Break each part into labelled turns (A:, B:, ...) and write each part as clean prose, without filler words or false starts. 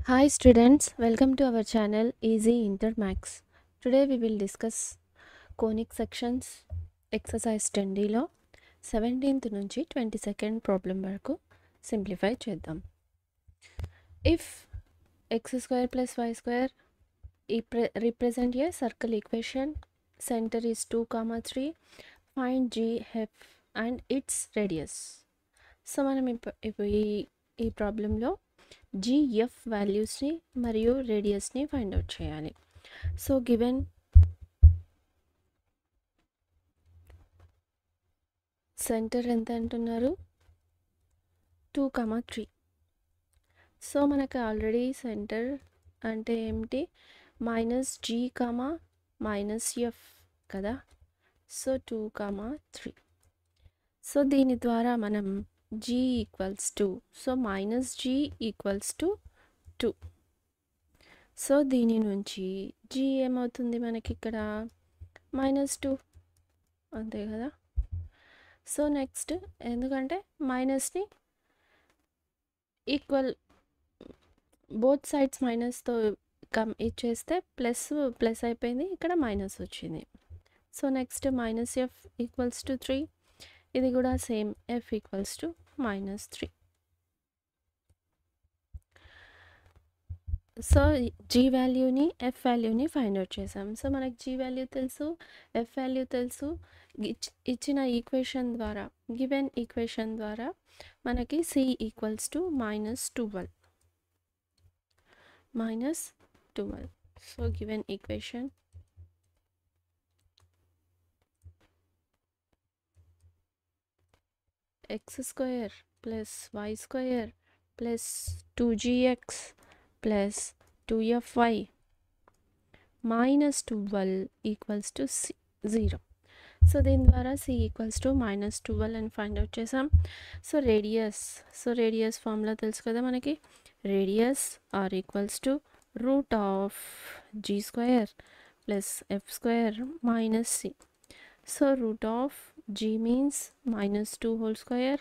A: Hi students, welcome to our channel Easy Inter Max. Today we will discuss conic sections exercise 10D లో 17th నుంచి 22nd problem వరకు simplify చేద్దాం. If x square plus y square represent a circle equation, center is 2, 3, find g, f and its radius. So మనం ఇప్పుడు ఈ ప్రాబ్లంలో GF వాల్యూస్ని మరియు రేడియస్ని ఫైండ్ అవుట్ చేయాలి. సో గివెన్ సెంటర్ ఎంత అంటున్నారు 2, 3. సో మనకు ఆల్రెడీ సెంటర్ అంటే ఏమిటి -g, -f కదా. సో 2, 3. సో దీని ద్వారా మనం g equals to so -g equals to 2. So దీని నుంచి g ఏమవుతుంది మనకి ఇక్కడ -2 అంతే కదా. సో నెక్స్ట్ ఎందుకంటే మైనస్ని ఈక్వల్ బోత్ సైడ్స్ మైనస్తో ఇచ్చేస్తే ప్లస్ అయిపోయింది, ఇక్కడ మైనస్ వచ్చింది. So next -f equals to 3, ఇది కూడా same f equals to -3. So g వాల్యూని f వాల్యూని ఫైండ్ అవుట్ చేసాం. సో మనకి g వాల్యూ తెలుసు, f వాల్యూ తెలుసు. ఇచ్చిన ఈక్వేషన్ ద్వారా గివెన్ ఈక్వేషన్ ద్వారా మనకి c equals to -12. So given equation x square plus y square plus 2gx plus 2fy minus 12 equals to 0. So దీని ద్వారా c ఈక్వల్స్ టు -12 అని ఫైండ్ అవుట్ చేసాం. సో రేడియస్ ఫార్ములా తెలుసు కదా మనకి. Radius are equals to √g² plus f² minus c. So √g means -2 whole square,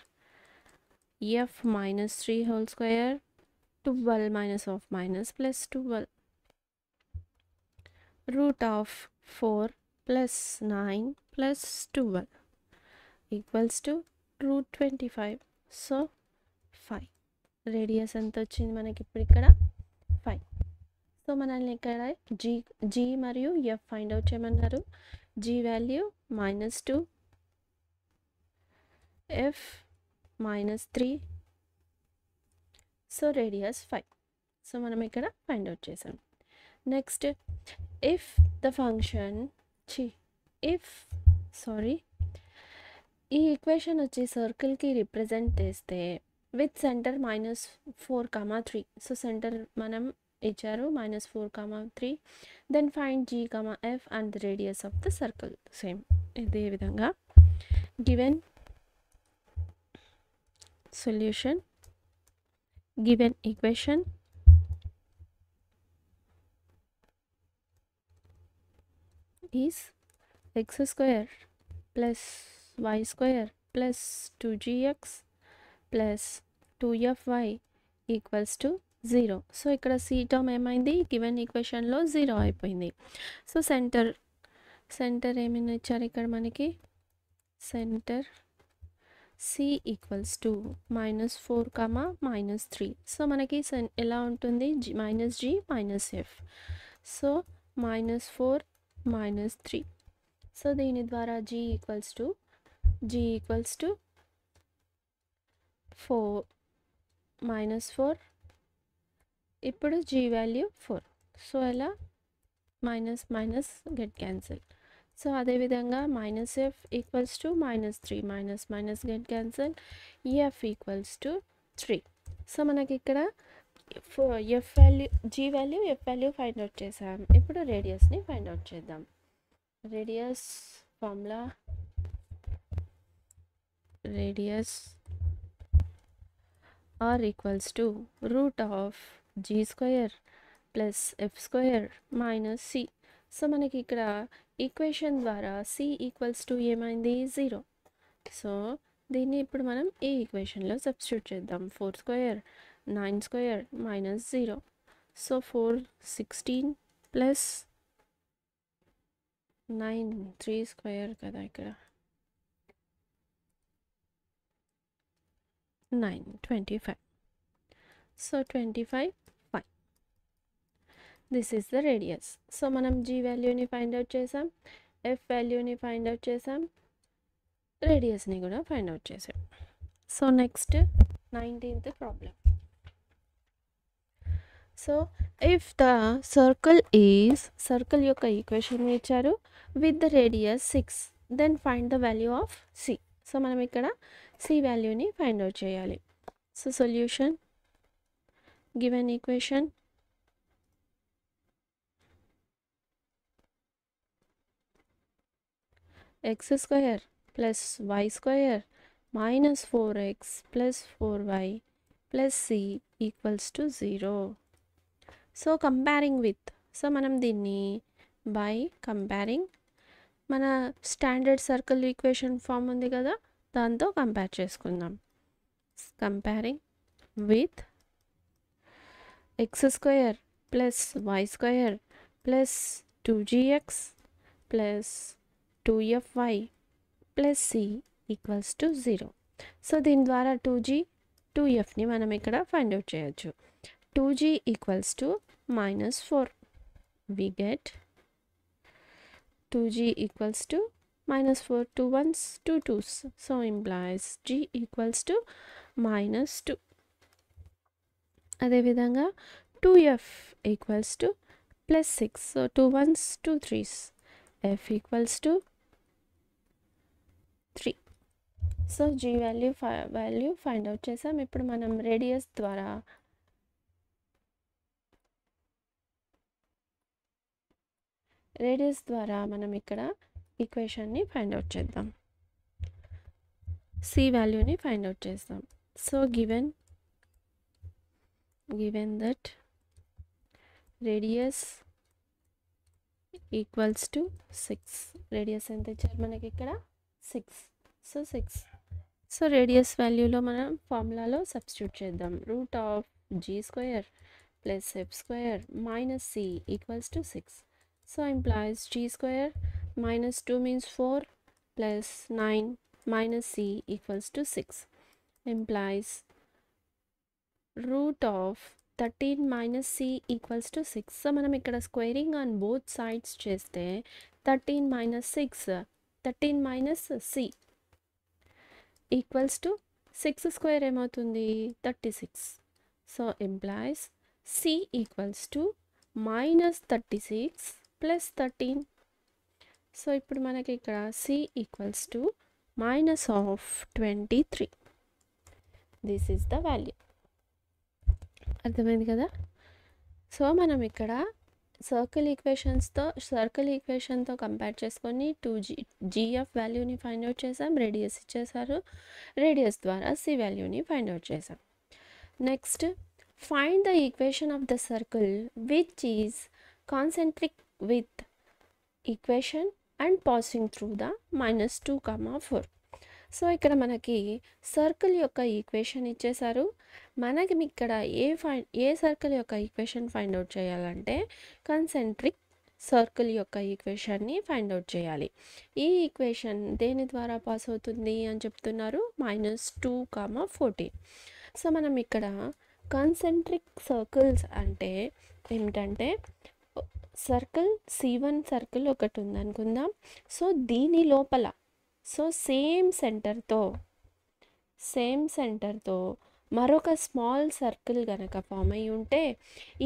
A: f -3 whole square, 12 minus of minus plus 12. √4 plus 9 plus 12 equals to √25. So 5. Radius ఎంత వచ్చింది మనకి ఇప్పుడు ఇక్కడ 5. So మనల్ని ఇక్కడ g మరియు f ఫైండ్ అవుట్ చేయమన్నారు. g value -2, f -3. So radius 5. So మనం ఇక్కడ ఫైండ్ అవుట్ చేసాం. నెక్స్ట్ ఇఫ్ ద ఫంక్షన్ ఈ ఈక్వేషన్ వచ్చి సర్కిల్కి రిప్రజెంట్ చేస్తే విత్ సెంటర్ -4, 3. సో సెంటర్ మనం ఇచ్చారు -4, 3. Then find g, f and the radius of the circle. Same ఇదే విధంగా given solution given equation is x square plus y square plus 2gx plus 2fy equals to 0. So ఇక్కడ c term ఏమైంది given ఈక్వేషన్లో 0 అయిపోయింది. So centre ఏమైనా ఇచ్చారు ఇక్కడ మనకి. Centre c equals to -4, -3. So మనకి ఎలా ఉంటుంది -g -f. సో -4 -3. సో దీని ద్వారా g ఈక్వల్స్ టు 4 -4. ఇప్పుడు g వాల్యూ 4. సో ఎలా మైనస్ గెట్ క్యాన్సిల్. సో అదేవిధంగా -f equals to -3 minus get cancel, f equals to 3. So మనకి ఇక్కడ f value g value f value find out చేసాం. ఇప్పుడు రేడియస్ని ఫైండ్ అవుట్ చేద్దాం. Radius formula radius are equals to √g² plus f² minus c. So మనకి ఇక్కడ equation ద్వారా c equals to ఏమైంది 0. సో దీన్ని ఇప్పుడు మనం ఈ ఈక్వేషన్లో సబ్స్టిట్యూట్ చేద్దాం. 4² 9² -0. సో 416 ప్లస్ 9 3 స్క్వేర్ కదా ఇక్కడ 9 25. So 25 5. This is the radius. So మనం జీ వాల్యూని ఫైండ్ అవుట్ చేసాం, ఎఫ్ వాల్యూని ఫైండ్ అవుట్ చేసాం, రేడియస్ని కూడా ఫైండ్ అవుట్ చేసాం. So next 19th problem. So if the circle యొక్క ఈక్వేషన్ ఇచ్చారు with the radius 6, then find the value of c. So మనం ఇక్కడ సి వాల్యూని ఫైండ్ అవుట్ చేయాలి. So solution given equation x square plus y square minus 4x plus 4y plus c equals to 0. So comparing with, so మనం దీన్ని by comparing మన standard circle equation form ఉంది కదా దాంతో కంపేర్ చేసుకుందాం. Comparing with x square plus y square plus 2gx plus 2fy plus c equals to 0. So దీని ద్వారా 2g 2fని మనం ఇక్కడ ఫైండ్ అవుట్ చేయొచ్చు. 2g equals to -4. we get 2g equals to -4, 2 1s 2 2s, so implies g equals to -2. అదే విధంగా 2f equals to +6, so 2 1s 2 3s, f equals to 3. So g value find out చేసాం. ఇప్పుడు మనం radius ద్వారా మనం ఇక్కడ ఈక్వేషన్ని ఫైండ్ అవుట్ చేద్దాం. సి వాల్యూని ఫైండ్ అవుట్ చేద్దాం. So given that radius equals to 6. Radius ఎంత ఇచ్చారు మనకి ఇక్కడ 6. సో 6. సో రేడియస్ వాల్యూలో మనం ఫార్ములాలో సబ్స్టిట్యూట్ చేద్దాం. Root of g square plus f square minus c equals to 6. So implies g square minus 2 means 4 plus 9 minus c equals to 6. Implies root of 13 minus c equals to 6. So మనం ఇక్కడ squaring on both sides చేస్తే 13 minus 6, 13 minus c equals to 6 square ఏమవుతుంది 36. So implies c equals to minus 36 plus 13. So ఇప్పుడు మనకి ఇక్కడ c equals to -23. This is the value. అర్థమైంది కదా. So మనం ఇక్కడ సర్కిల్ ఈక్వేషన్తో కంపేర్ చేసుకొని 2gf వాల్యూని ఫైండ్ అవుట్ చేసాం. రేడియస్ ఇచ్చేసారు, రేడియస్ ద్వారా c వాల్యూని ఫైండ్ అవుట్ చేసాం. Next find the equation of the circle which is concentric with equation and passing through the -2, 4. So ఇక్కడ మనకి సర్కిల్ యొక్క ఈక్వేషన్ ఇచ్చేసారు. మనకి ఇక్కడ ఏ సర్కిల్ యొక్క ఈక్వేషన్ ఫైండ్ అవుట్ చేయాలంటే కన్సెంట్రిక్ సర్కిల్ యొక్క ఈక్వేషన్ని ఫైండ్ అవుట్ చేయాలి. ఈ ఈక్వేషన్ దేని ద్వారా పాస్ అవుతుంది అని చెప్తున్నారు, -2, 14. సో మనం ఇక్కడ కన్సెంట్రిక్ సర్కిల్స్ అంటే ఏమిటంటే సర్కిల్ C1 సర్కిల్ ఒకటి ఉందనుకుందాం. సో దీని లోపల సేమ్ సెంటర్తో మరొక స్మాల్ సర్కిల్ కనుక ఫామ్ అయి ఉంటే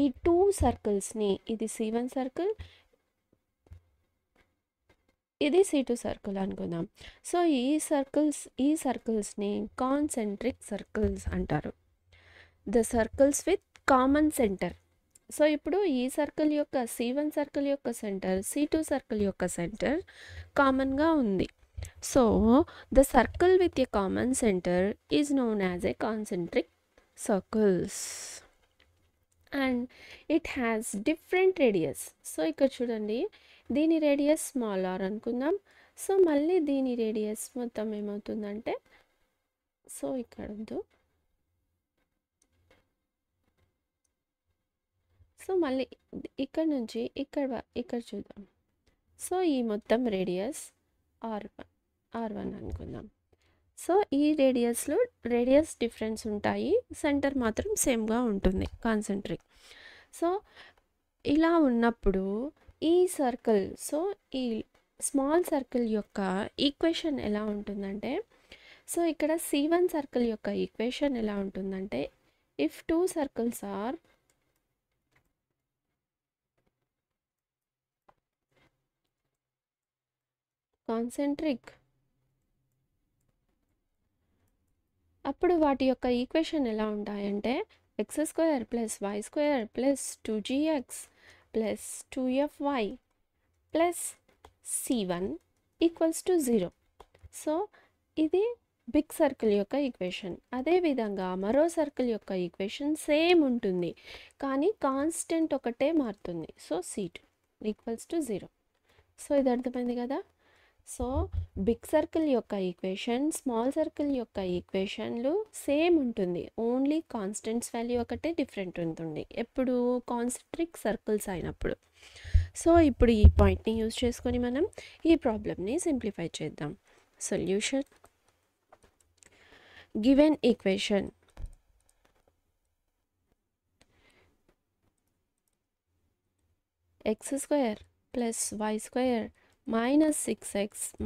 A: ఈ 2 సర్కిల్స్ని, ఇది C1 సర్కిల్, ఇది C2 సర్కిల్ అనుకుందాం. సో ఈ సర్కిల్స్ని కాన్సెంట్రిక్ సర్కిల్స్ అంటారు. The circles with common centre. So ఇప్పుడు ఈ సర్కిల్ యొక్క C1 సర్కిల్ యొక్క సెంటర్ C2 సర్కిల్ యొక్క సెంటర్ కామన్గా ఉంది. So the circle with a common centre is known as a concentric circles and it has different radius. So ఇక్కడ చూడండి, దీని రేడియస్ స్మాల్ r అనుకుందాం. సో మళ్ళీ దీని రేడియస్ మొత్తం ఏమవుతుందంటే, సో ఇక్కడ సో సో మళ్ళీ ఇక్కడ నుంచి ఇక్కడ చూద్దాం. సో ఈ మొత్తం రేడియస్ R1 అనుకుందాం. సో ఈ రేడియస్ డిఫరెన్స్ ఉంటాయి, సెంటర్ మాత్రం సేమ్గా ఉంటుంది, కాన్సెంట్రిక్. సో ఇలా ఉన్నప్పుడు ఈ సర్కిల్, సో ఈ స్మాల్ సర్కిల్ యొక్క ఈక్వేషన్ ఎలా ఉంటుందంటే, సో ఇక్కడ C1 సర్కిల్ యొక్క ఈక్వేషన్ ఎలా ఉంటుందంటే, if two circles are concentric, అప్పుడు వాటి యొక్క ఈక్వేషన్ ఎలా ఉంటాయంటే x² + y² + 2gx + 2fy + c1 = 0. So ఇది బిగ్ సర్కిల్ యొక్క ఈక్వేషన్. అదేవిధంగా మరో సర్కిల్ యొక్క ఈక్వేషన్ సేమ్ ఉంటుంది, కానీ కాన్స్టెంట్ ఒకటే మారుతుంది. So c2 = 0. సో ఇది అర్థమైంది కదా. సో బిగ్ సర్కిల్ యొక్క ఈక్వేషన్, స్మాల్ సర్కిల్ యొక్క ఈక్వేషన్లు సేమ్ ఉంటుంది, ఓన్లీ కాన్స్టెంట్స్ వాల్యూ ఒకటే డిఫరెంట్ ఉంటుంది ఎప్పుడు కాన్సెంట్రిక్ సర్కిల్స్ అయినప్పుడు. సో ఇప్పుడు ఈ పాయింట్ని యూజ్ చేసుకొని మనం ఈ ప్రాబ్లమ్ని సింప్లిఫై చేద్దాం. Solution: given equation x² + y² - 6x -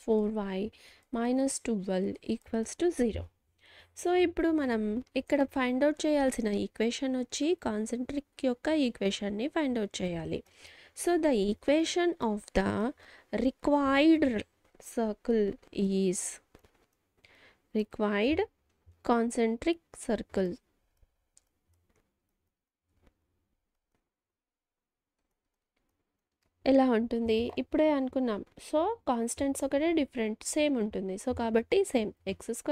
A: 4y - 12 = 0. So ఇప్పుడు మనం ఇక్కడ ఫైండ్ అవుట్ చేయాల్సిన ఈక్వేషన్ వచ్చి కాన్సెంట్రిక్ యొక్క ఈక్వేషన్ని ఫైండ్ అవుట్ చేయాలి. So the equation of the required circle is required concentric circle ఎలా ఉంటుంది ఇప్పుడే అనుకున్నాం. సో కాన్స్టెంట్స్ ఒకటే, డిఫరెంట్ సేమ్ ఉంటుంది. సో కాబట్టి same x² +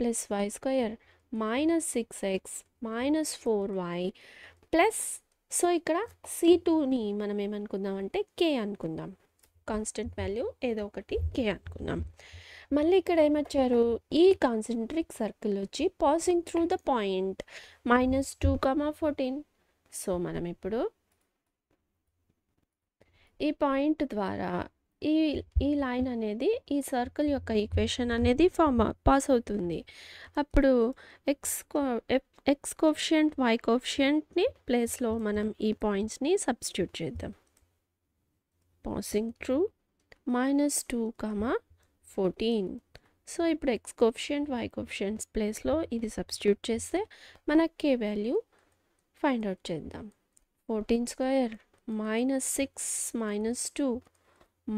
A: y² - 6x - 4y plus, so ఇక్కడ c2ని మనం ఏమనుకుందాం అంటే k అనుకుందాం, కాన్స్టెంట్ వాల్యూ ఏదో ఒకటి k అనుకుందాం. మళ్ళీ ఇక్కడ ఏమొచ్చారు, ఈ కాన్సెంట్రిక్ సర్కిల్ వచ్చి passing through the point -2, 14. So మనం ఇప్పుడు ఈ పాయింట్ ద్వారా ఈ లైన్ అనేది ఈ సర్కిల్ యొక్క ఈక్వేషన్ అనేది పాస్ అవుతుంది. అప్పుడు ఎక్స్ కోఫిషియంట్, వై కోఫిషియంట్ని ప్లేస్లో మనం ఈ పాయింట్స్ని సబ్స్టిట్యూట్ చేద్దాం. Passing through -2, 14. సో ఇప్పుడు ఎక్స్ కోఫిషియంట్, వై కోఫిషియంట్స్ ప్లేస్లో ఇది సబ్స్టిట్యూట్ చేస్తే మనకి కే వాల్యూ ఫైండ్ అవుట్ చేద్దాం. 14² -6 -2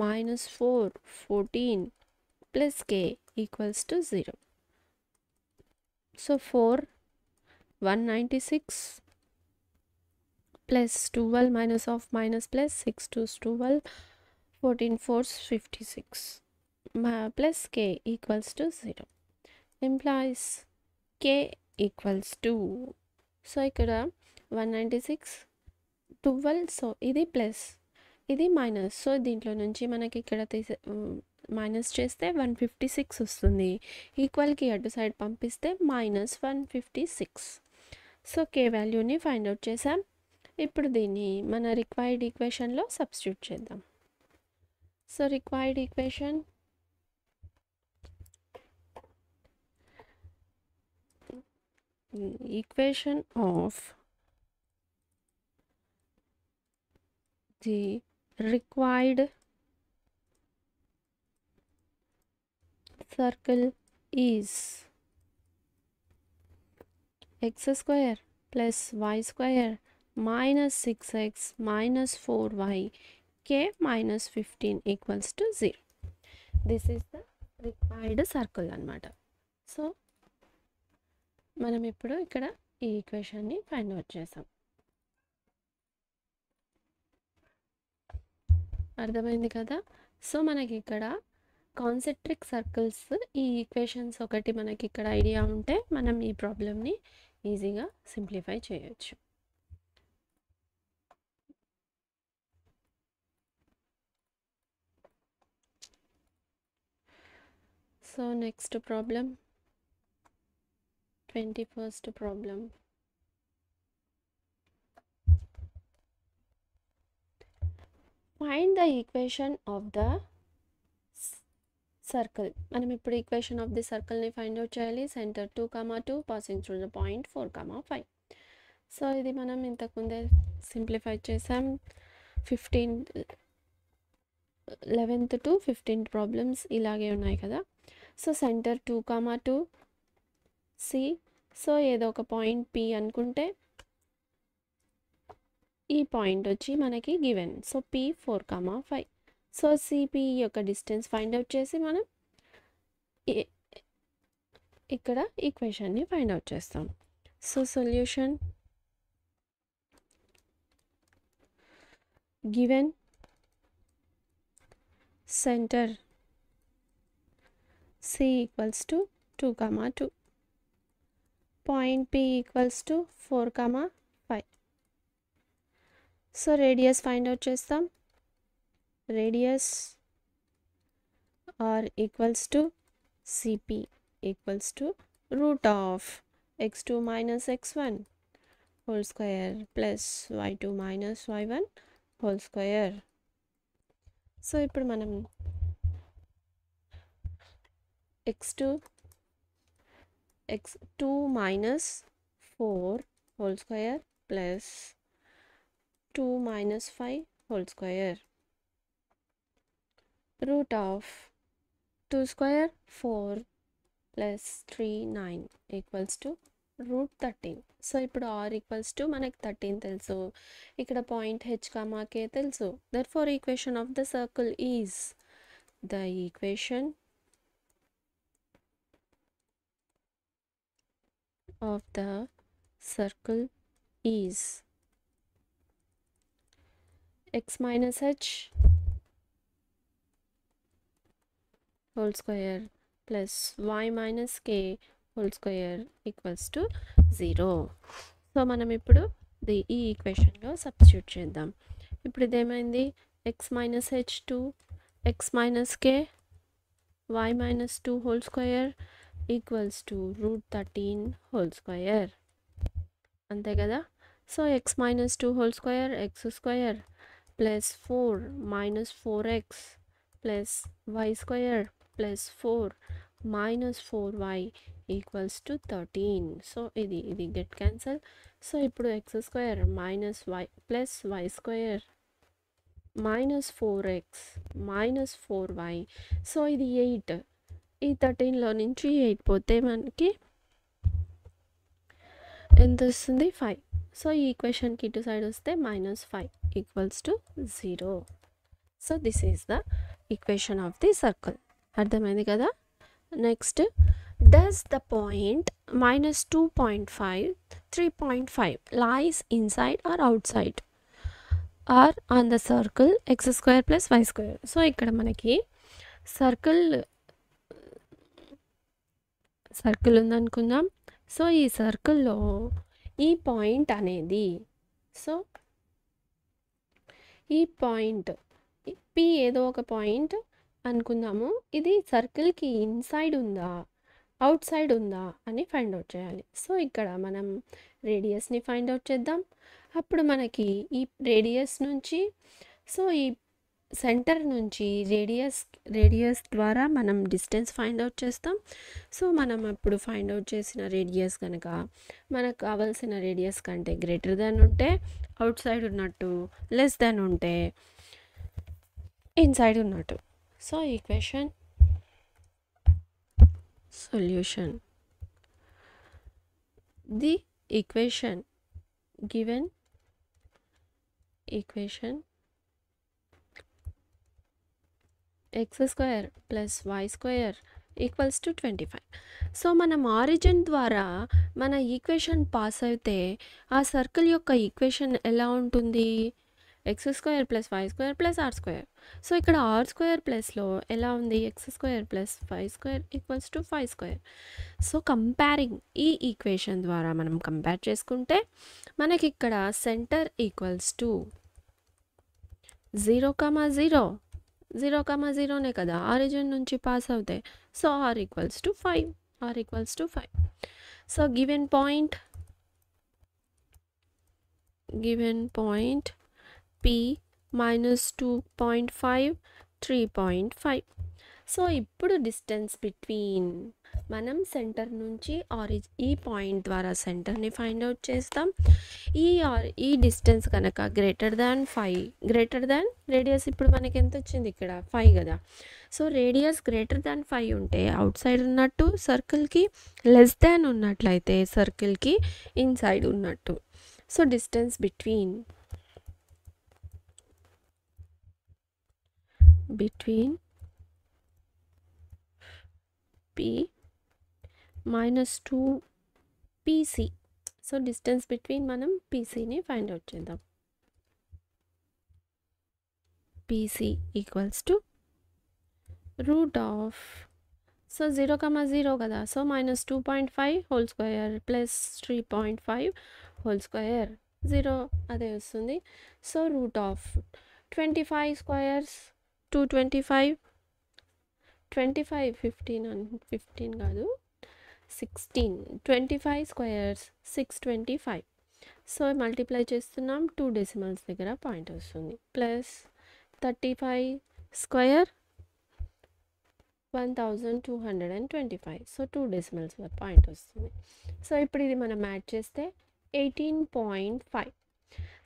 A: -4 14 + k = 0. So 4 196 plus 12 minus of minus plus 6 2 12 14 4 56 plus k = 0 implies k = 2. So ఇక్కడ 196 12, సో ఇది ప్లస్ ఇది మైనస్, సో దీంట్లో నుంచి మనకి ఇక్కడ మైనస్ చేస్తే 156 వస్తుంది, ఈక్వల్కి అటు సైడ్ పంపిస్తే -156. సో కే వాల్యూని ఫైండ్ అవుట్ చేసాం. ఇప్పుడు దీన్ని మన రిక్వైర్డ్ ఈక్వేషన్లో సబ్స్టిట్యూట్ చేద్దాం. So required equation of the required circle is x² + y² - 6x - 4y k - 15 = 0. This is the required circle అన్నమాట. సో మనం ఇప్పుడు ఇక్కడ ఈ ఈక్వేషన్ని ఫైండ్ అవుట్ చేసాం. అర్థమైంది కదా. సో మనకి ఇక్కడ కాన్సెంట్రిక్ సర్కిల్స్ ఈ ఈక్వేషన్స్ ఒకటి మనకి ఇక్కడ ఐడియా ఉంటే మనం ఈ ప్రాబ్లమ్ని ఈజీగా సింప్లిఫై చేయొచ్చు. So next problem, 21st problem. Find the equation of the circle. మనం ఇప్పుడు ఈక్వేషన్ ఆఫ్ ది సర్కిల్ని ఫైండ్ అవుట్ చేయాలి. Centre 2, 2 passing through the point 4, 5. So ఇది మనం ఇంతకుముందే సింప్లిఫై చేసాం. 11th to 15th ప్రాబ్లమ్స్ ఇలాగే ఉన్నాయి కదా. So centre 2, 2 C. సో ఏదో ఒక పాయింట్ పి అనుకుంటే ఈ పాయింట్ వచ్చి మనకి given. So P 4, 5. So CP యొక్క డిస్టెన్స్ ఫైండ్ అవుట్ చేసి మనం ఇక్కడ ఈక్వేషన్ని ఫైండ్ అవుట్ చేస్తాం. So solution given centre C equals to 2, 2, point P equals to 4, 5. So radius find out చేస్తాం. Radius are equals to CP equals to root of x2 minus x1 whole square plus y2 minus y1 whole square. So ఇప్పుడు మనం x2 minus 4 whole square plus 2 minus 5 whole square root of 2 square 4 plus 3 9 equals to root 13. So ఇప్పుడు r equals to మనకి 13 తెలుసు. ఇక్కడ point h, k తెలుసు. Therefore equation of the circle is the equation of the circle is x minus h whole square plus y minus k whole square equals to 0. So మనం ఇప్పుడు ఈ ఈక్వేషన్లో substitute చేద్దాం. ఇప్పుడు ఇదేమైంది? x minus h 2, x minus k, y minus 2 whole square equals to root 13 whole square. అంతే కదా. So x minus 2 whole square x square plus 4 minus 4x plus y square plus 4 minus 4y equals to 13. So ఇది get cancel. So ఇప్పుడు x square minus y plus y square minus 4x minus 4y. So ఇది 8. ఈ 13లో నుంచి 8 పోతే మనకి ఎంత వస్తుంది? 5. So ఈ ఈక్వేషన్కి ఇటు సైడ్ వస్తే -5 equals to 0. So this is the equation of the circle. అర్థమైంది కదా. Next, does the point -2.5 3.5 lies inside or outside or on the circle x square plus y square. So ఇక్కడ మనకి circle ఉందనుకుందాం. So ఈ సర్కిల్లో ఈ point అనేది, so ఈ పాయింట్ పి ఏదో ఒక పాయింట్ అనుకుందాము. ఇది సర్కిల్కి ఇన్సైడ్ ఉందా అవుట్ సైడ్ ఉందా అని ఫైండ్ అవుట్ చేయాలి. సో ఇక్కడ మనం రేడియస్ని ఫైండ్ అవుట్ చేద్దాం. అప్పుడు మనకి ఈ రేడియస్ నుంచి, సో ఈ సెంటర్ నుంచి రేడియస్ ద్వారా మనం డిస్టెన్స్ ఫైండ్ అవుట్ చేస్తాం. సో మనం అప్పుడు ఫైండ్ అవుట్ చేసిన రేడియస్ కనుక మనకు కావాల్సిన రేడియస్ కంటే గ్రేటర్ దాన్ ఉంటే అవుట్ సైడ్ ఉన్నట్టు, లెస్ దాన్ ఉంటే ఇన్సైడ్ ఉన్నట్టు. So equation solution, the equation given equation x square plus y square equals to 25. So మనం ఆరిజిన్ ద్వారా మన ఈక్వేషన్ పాస్ అయితే ఆ సర్కిల్ యొక్క ఈక్వేషన్ ఎలా ఉంటుంది? x square plus y square plus r square. So ఇక్కడ r square ప్లస్లో ఎలా ఉంది? x square plus y square equals to 5 square. So comparing ఈ ఈక్వేషన్ ద్వారా మనం కంపేర్ చేసుకుంటే మనకి ఇక్కడ సెంటర్ ఈక్వల్స్ టు 0,0నే కదా ఆరిజిన్ నుంచి పాస్ అవుతాయి. So r equals to 5. So given point P -2.5 3.5. So ఇప్పుడు డిస్టెన్స్ బిట్వీన్ మనం సెంటర్ నుంచి ఈ పాయింట్ ద్వారా సెంటర్ని ఫైండ్ అవుట్ చేస్తాం. ఈ డిస్టెన్స్ కనుక గ్రేటర్ దాన్ రేడియస్ ఇప్పుడు మనకి ఎంత వచ్చింది ఇక్కడ 5 కదా. సో రేడియస్ గ్రేటర్ దాన్ 5 ఉంటే అవుట్ సైడ్ ఉన్నట్టు సర్కిల్కి, లెస్ దాన్ ఉన్నట్లయితే సర్కిల్కి ఇన్సైడ్ ఉన్నట్టు. So distance between P -2 PC. So distance between మనం పీసీని ఫైండ్ అవుట్ చేద్దాం. PC equals to root of, so 0, 0 కదా. So -2.5 whole square plus 3.5 whole square, 0 అదే వస్తుంది. So root of 25 squares 225, 25 15 కాదు 16, 25 squares 625. So multiply చేస్తున్నాం 2 decimals దగ్గర point వస్తుంది. Plus 35 square 1225. So 2 decimals point వస్తుంది. సో ఇప్పుడు ఇది మనం యాడ్ చేస్తే 18.5.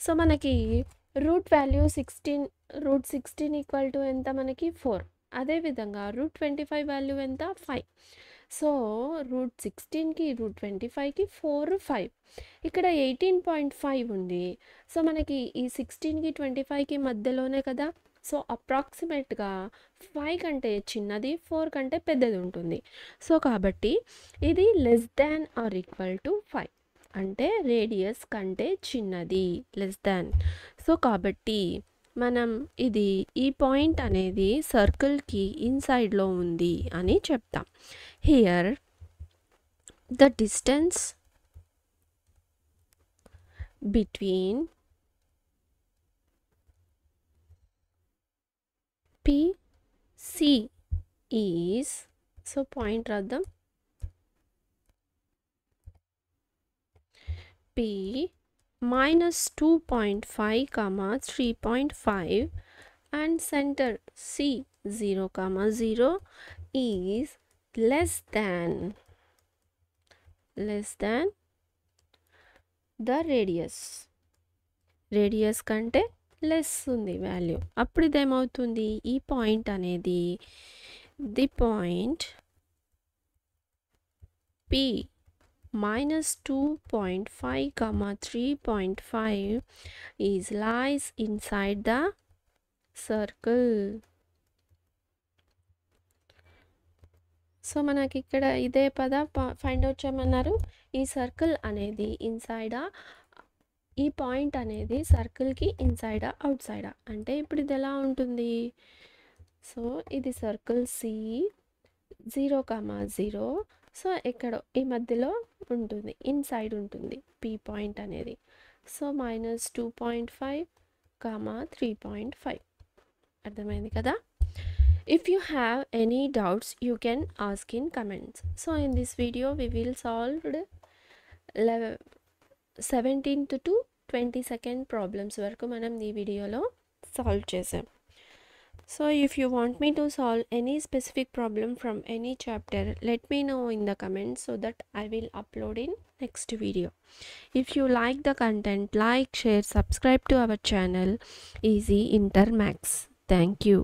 A: సో మనకి రూట్ వాల్యూ 16 ఈక్వల్ టు ఎంత మనకి 4. అదేవిధంగా రూట్ 25 వాల్యూ ఎంత 5. సో రూట్ 16కి రూట్ 25కి 4 5. ఇక్కడ 18.5 ఉంది. సో మనకి ఈ 16కి 25కి మధ్యలోనే కదా. సో అప్రాక్సిమేట్గా 5 కంటే చిన్నది 4 కంటే పెద్దది ఉంటుంది. సో కాబట్టి ఇది less than or equal to 5 అంటే రేడియస్ కంటే చిన్నది, లెస్ దాన్. సో కాబట్టి మనం ఈ పాయింట్ అనేది సర్కిల్కి ఇన్సైడ్లో ఉంది అని చెప్తాం. Here the distance between PC is, so point రాద్దాం, P -2.5, 3.5 and center C 0, 0 is less than the radius కంటే లెస్ ఉంది వాల్యూ. అప్పుడు ఇదేమవుతుంది, ఈ పాయింట్ అనేది the point P -2.5, 3.5 is lies inside the circle. So మనకి ఇక్కడ ఇదే ఫైండ్ అవుట్ చేయమన్నారు. ఈ సర్కిల్ అనేది ఇన్సైడా, ఈ పాయింట్ అనేది సర్కిల్కి ఇన్సైడా అవుట్ సైడా అంటే ఇప్పుడు ఇది ఎలా ఉంటుంది. సో ఇది సర్కిల్ C 0, 0. సో ఎక్కడో ఈ మధ్యలో ఉంటుంది, ఇన్సైడ్ ఉంటుంది P పాయింట్ అనేది. సో -2.5, 3.5. అర్థమైంది కదా. If you have any doubts, you can ask in comments. So in this video, we will solve 17th to 22nd problems వరకు మనం ఈ వీడియోలో సాల్వ్ చేసాం. So if you want me to solve any specific problem from any chapter, let me know in the comments so that I will upload in next video. If you like the content, like, share, subscribe to our channel Easy Inter Max. Thank you.